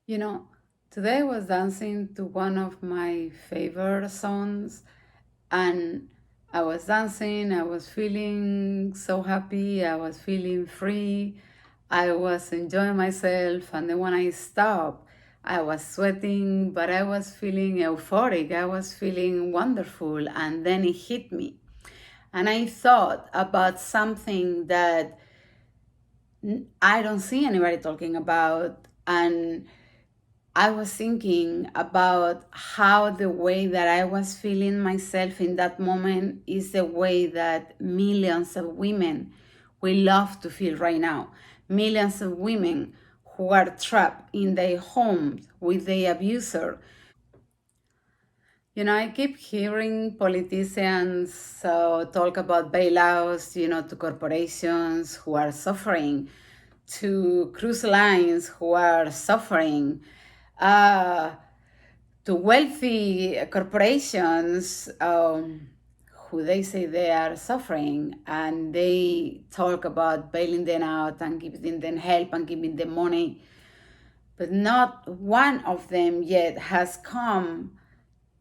You know, today I was dancing to one of my favorite songs, and I was dancing, I was feeling so happy, I was feeling free, I was enjoying myself, and then when I stopped, I was sweating, but I was feeling euphoric, I was feeling wonderful, and then it hit me. And I thought about something that I don't see anybody talking about, and I was thinking about how the way that I was feeling myself in that moment is the way that millions of women will love to feel right now. Millions of women who are trapped in their homes with their abuser. I keep hearing politicians talk about bailouts, to corporations who are suffering, to cruise lines who are suffering, uh, to wealthy corporations who they say they are suffering, and they talk about bailing them out and giving them help and giving them money. But not one of them yet has come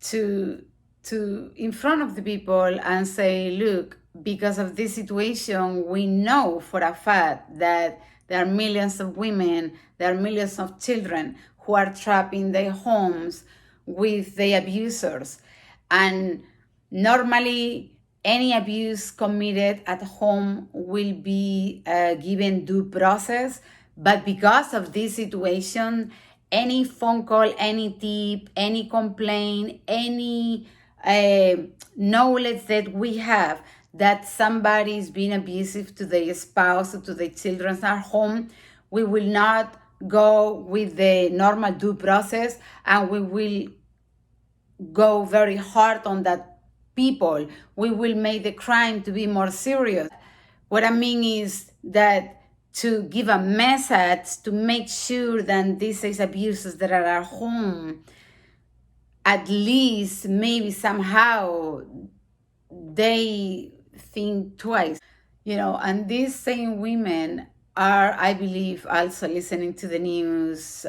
to in front of the people and say, look, because of this situation, we know for a fact that there are millions of women, there are millions of children who are trapped in their homes with the abusers. And normally, any abuse committed at home will be given due process. But because of this situation, any phone call, any tip, any complaint, any uh, knowledge that we have that somebody is being abusive to their spouse or to their children at home, we will not go with the normal due process, and we will go very hard on that people. We will make the crime to be more serious. What I mean is that to give a message to make sure that these abuses that are at home, at least maybe somehow they think twice, and these same women are, I believe, also listening to the news,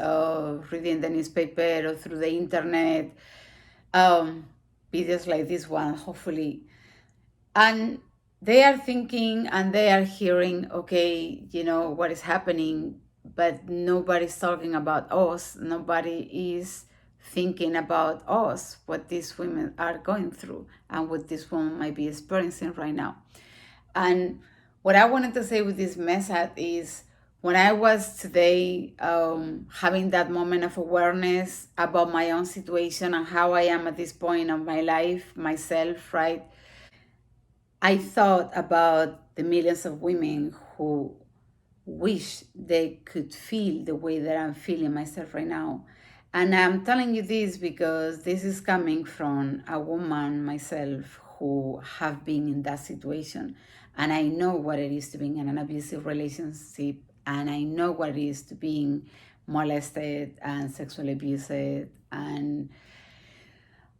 reading the newspaper or through the internet, um, videos like this one, hopefully. And they are thinking and they are hearing, okay, what is happening, but nobody's talking about us. Nobody is thinking about us, what these women are going through and what this woman might be experiencing right now. And what I wanted to say with this message is, when I was today having that moment of awareness about my own situation and how I am at this point of my life, myself, right? I thought about the millions of women who wish they could feel the way that I'm feeling myself right now. And I'm telling you this because this is coming from a woman myself who have been in that situation. And I know what it is to be in an abusive relationship, and I know what it is to being molested and sexually abused, and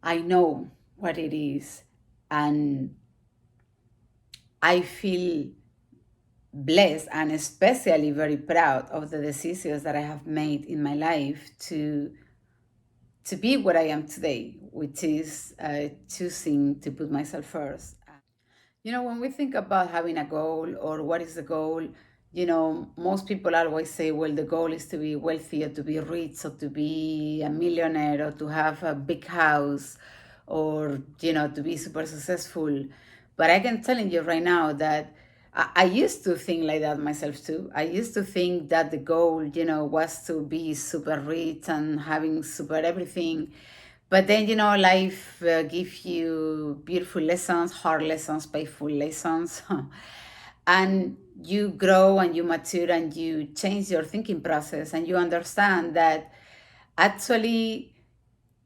I know what it is. And I feel blessed and especially very proud of the decisions that I have made in my life to be what I am today, which is choosing to put myself first. When we think about having a goal or what is the goal, most people always say, well, the goal is to be wealthy or to be rich or to be a millionaire or to have a big house or, to be super successful. But I can tell you right now that I used to think like that myself too. I used to think that the goal, was to be super rich and having super everything. But then, life gives you beautiful lessons, hard lessons, painful lessons. And you grow and you mature and you change your thinking process and you understand that actually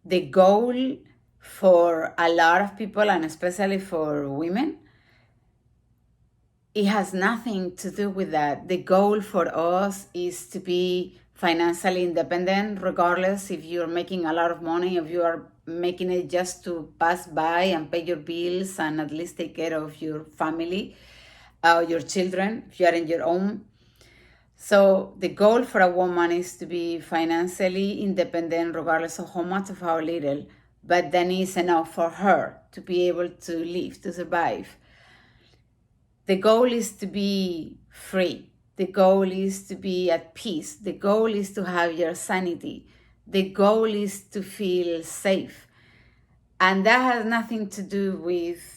the goal for a lot of people, and especially for women, it has nothing to do with that. The goal for us is to be financially independent, regardless if you're making a lot of money, if you are making it just to pass by and pay your bills and at least take care of your family, your children, if you are in your own. So the goal for a woman is to be financially independent regardless of how much of how little, but then is enough for her to be able to live, to survive. The goal is to be free. The goal is to be at peace. The goal is to have your sanity. The goal is to feel safe. And that has nothing to do with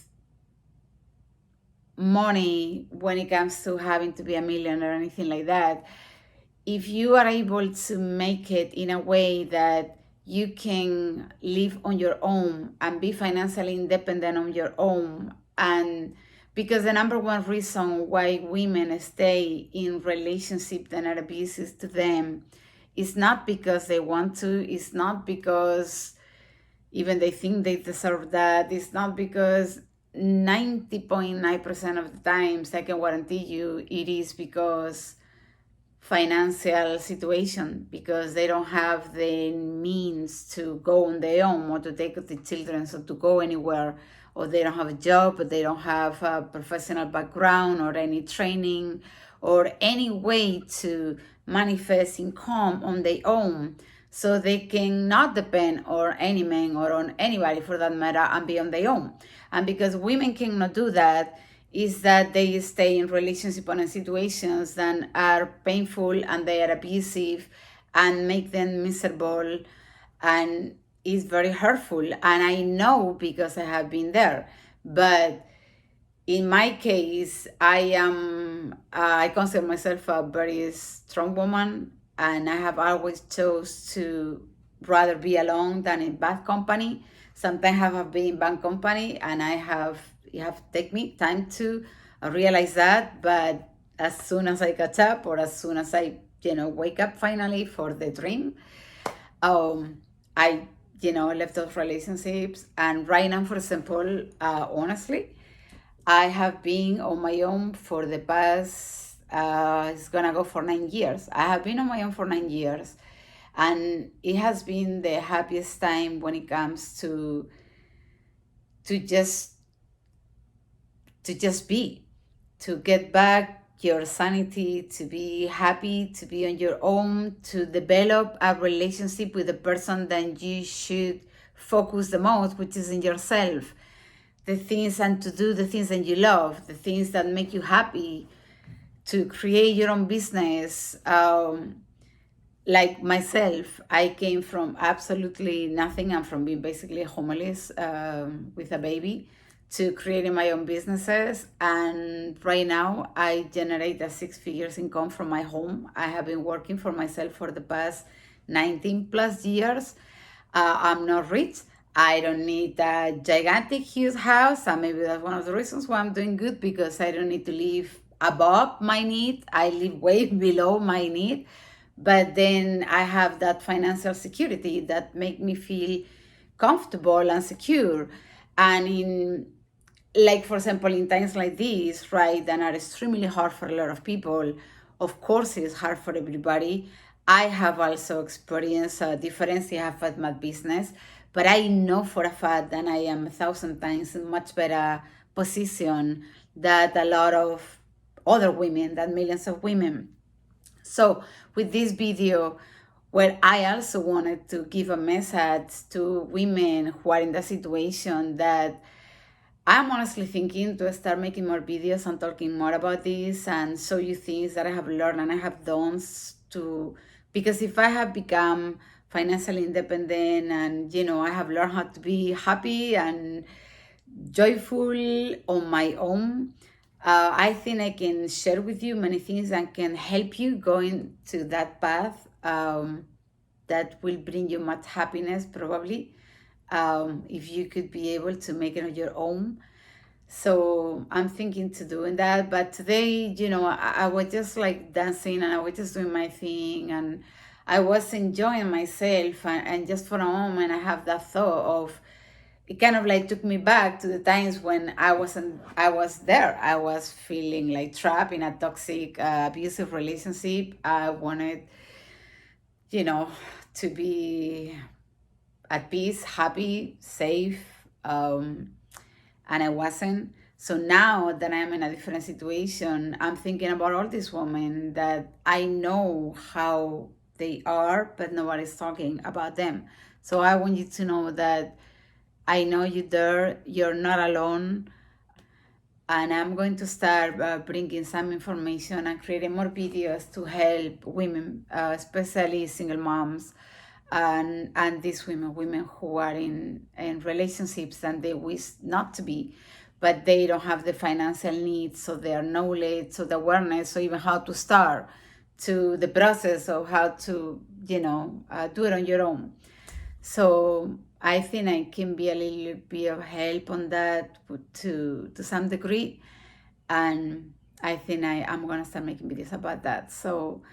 money when it comes to having to be a millionaire or anything like that. If you are able to make it in a way that you can live on your own and be financially independent on your own, and because the number one reason why women stay in relationships that are abusive to them is not because they want to, it's not because even they think they deserve that, it's not because 90.9% of the times I can guarantee you it is because financial situation, because they don't have the means to go on their own or to take the children so to go anywhere, or they don't have a job, or they don't have a professional background or any training or any way to manifest income on their own, so they can not depend on any man or on anybody for that matter and be on their own. And because women cannot do that, is that they stay in relationship and in situations that are painful and they are abusive and make them miserable, and is very hurtful. And I know because I have been there. But in my case, I consider myself a very strong woman, and I have always chose to rather be alone than in bad company. Sometimes I have been in bad company, and it have taken me time to realize that. But as soon as I catch up, or as soon as I wake up finally for the dream, I left those relationships. And right now, for example, honestly, I have been on my own for the past, it's gonna go for 9 years. I have been on my own for 9 years, and it has been the happiest time when it comes to just be, to get back your sanity, to be happy, to be on your own, to develop a relationship with the person that you should focus the most, which is in yourself. The things, and to do the things that you love, the things that make you happy, to create your own business. Like myself, I came from absolutely nothing. I'm from being basically homeless with a baby, to creating my own businesses. And right now, I generate a 6 figures income from my home. I have been working for myself for the past 19 plus years. I'm not rich. I don't need a gigantic, huge house. And maybe that's one of the reasons why I'm doing good, because I don't need to live above my need. I live way below my need. But then I have that financial security that make me feel comfortable and secure. And like, for example, in times like these, right, that are extremely hard for a lot of people, of course it's hard for everybody. I have also experienced a difference. I have had my business, but I know for a fact that I am 1,000 times in much better position than a lot of other women, than millions of women. So with this video, where I also wanted to give a message to women who are in the situation, that I'm honestly thinking to start making more videos and talking more about this, and show you things that I have learned and I have done to, because if I have become financially independent, and I have learned how to be happy and joyful on my own, I think I can share with you many things that can help you going to that path, that will bring you much happiness probably, if you could be able to make it on your own. So I'm thinking to doing that. But today, I was just like dancing, and I was just doing my thing, and I was enjoying myself. And just for a moment, I have that thought of, it kind of like took me back to the times when I was there. I was feeling like trapped in a toxic, abusive relationship. I wanted, to be at peace, happy, safe, and I wasn't. So now that I'm in a different situation, I'm thinking about all these women that I know how they are, but nobody's talking about them. So I want you to know that I know you're there, you're not alone. And I'm going to start bringing some information and creating more videos to help women, especially single moms, and these women who are in relationships and they wish not to be, but they don't have the financial needs, so their knowledge, so the awareness, or even how to start to the process of how to, do it on your own. So I think I can be a little bit of help on that to some degree, and I think I'm gonna start making videos about that. So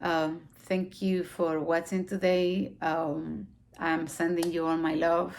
thank you for watching today. I'm sending you all my love,